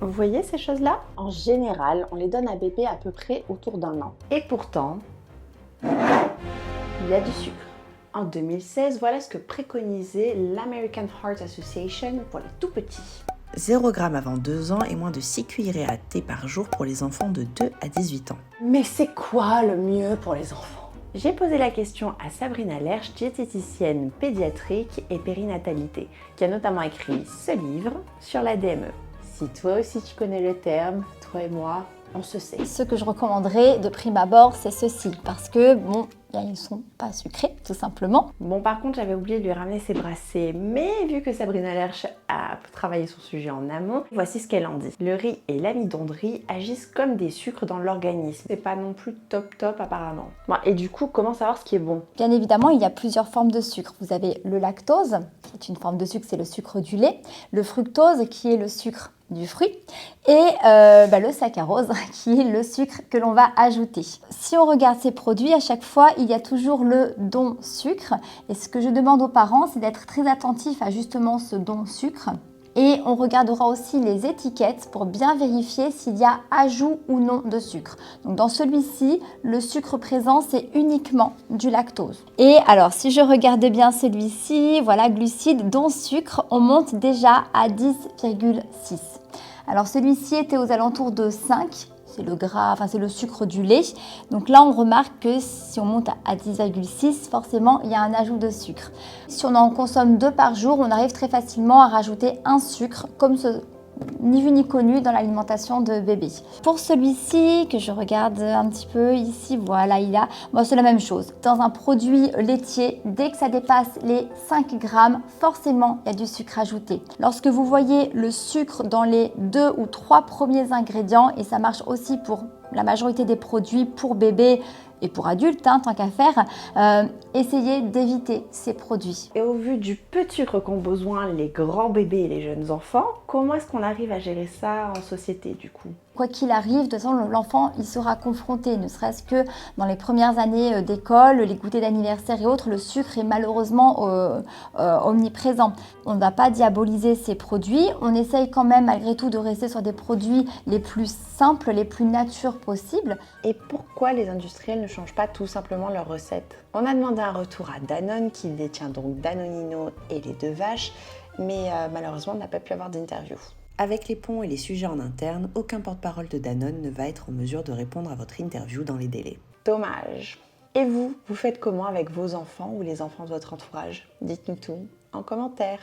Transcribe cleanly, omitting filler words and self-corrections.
Vous voyez ces choses-là? En général, on les donne à bébé à peu près autour d'1 an. Et pourtant, il y a du sucre. En 2016, voilà ce que préconisait l'American Heart Association pour les tout petits. 0 g avant 2 ans et moins de 6 cuillerées à thé par jour pour les enfants de 2 à 18 ans. Mais c'est quoi le mieux pour les enfants? J'ai posé la question à Sabrina Lerch, diététicienne pédiatrique et périnatalité, qui a notamment écrit ce livre sur la DME. Si toi aussi tu connais le terme, toi et moi, on se sait. Ce que je recommanderais de prime abord, c'est ceci, parce que bon, ils ne sont pas sucrés, tout simplement. Bon, par contre, j'avais oublié de lui ramener ses brassées, mais vu que Sabrina Lerch a travaillé son sujet en amont, voici ce qu'elle en dit. Le riz et l'amidon de riz agissent comme des sucres dans l'organisme. C'est pas non plus top apparemment. Bon, et du coup, comment savoir ce qui est bon? Bien évidemment, il y a plusieurs formes de sucre. Vous avez le lactose, qui est une forme de sucre, c'est le sucre du lait. Le fructose, qui est le sucre du fruit, et le saccharose qui est le sucre que l'on va ajouter. Si on regarde ces produits, à chaque fois il y a toujours le don sucre, et ce que je demande aux parents, c'est d'être très attentif à justement ce don sucre. Et on regardera aussi les étiquettes pour bien vérifier s'il y a ajout ou non de sucre. Donc dans celui-ci, le sucre présent, c'est uniquement du lactose. Et alors, si je regarde bien celui-ci, voilà, glucides, dont sucre, on monte déjà à 10,6. Alors celui-ci était aux alentours de 5. C'est le gras, enfin c'est le sucre du lait. Donc là, on remarque que si on monte à 10,6, forcément, il y a un ajout de sucre. Si on en consomme 2 par jour, on arrive très facilement à rajouter un sucre, comme ce ni vu ni connu dans l'alimentation de bébé. Pour celui-ci, que je regarde un petit peu ici, voilà, c'est la même chose. Dans un produit laitier, dès que ça dépasse les 5 grammes, forcément, il y a du sucre ajouté. Lorsque vous voyez le sucre dans les 2 ou 3 premiers ingrédients, et ça marche aussi pour la majorité des produits pour bébé et pour adultes, tant qu'à faire, essayez d'éviter ces produits. Et au vu du peu de sucre qu'ont besoin les grands bébés et les jeunes enfants, comment est-ce qu'on arrive à gérer ça en société du coup? Quoi qu'il arrive, de toute façon, l'enfant, il sera confronté, ne serait-ce que dans les premières années d'école, les goûters d'anniversaire et autres, le sucre est malheureusement omniprésent. On ne va pas diaboliser ces produits, on essaye quand même malgré tout de rester sur des produits les plus simples, les plus nature possibles. Et pourquoi les industriels ne changent pas tout simplement leurs recettes? On a demandé un retour à Danone qui détient donc Danonino et les 2 vaches, mais malheureusement on n'a pas pu avoir d'interview. Avec les ponts et les sujets en interne, aucun porte-parole de Danone ne va être en mesure de répondre à votre interview dans les délais. Dommage. Et vous faites comment avec vos enfants ou les enfants de votre entourage? Dites-nous tout en commentaire.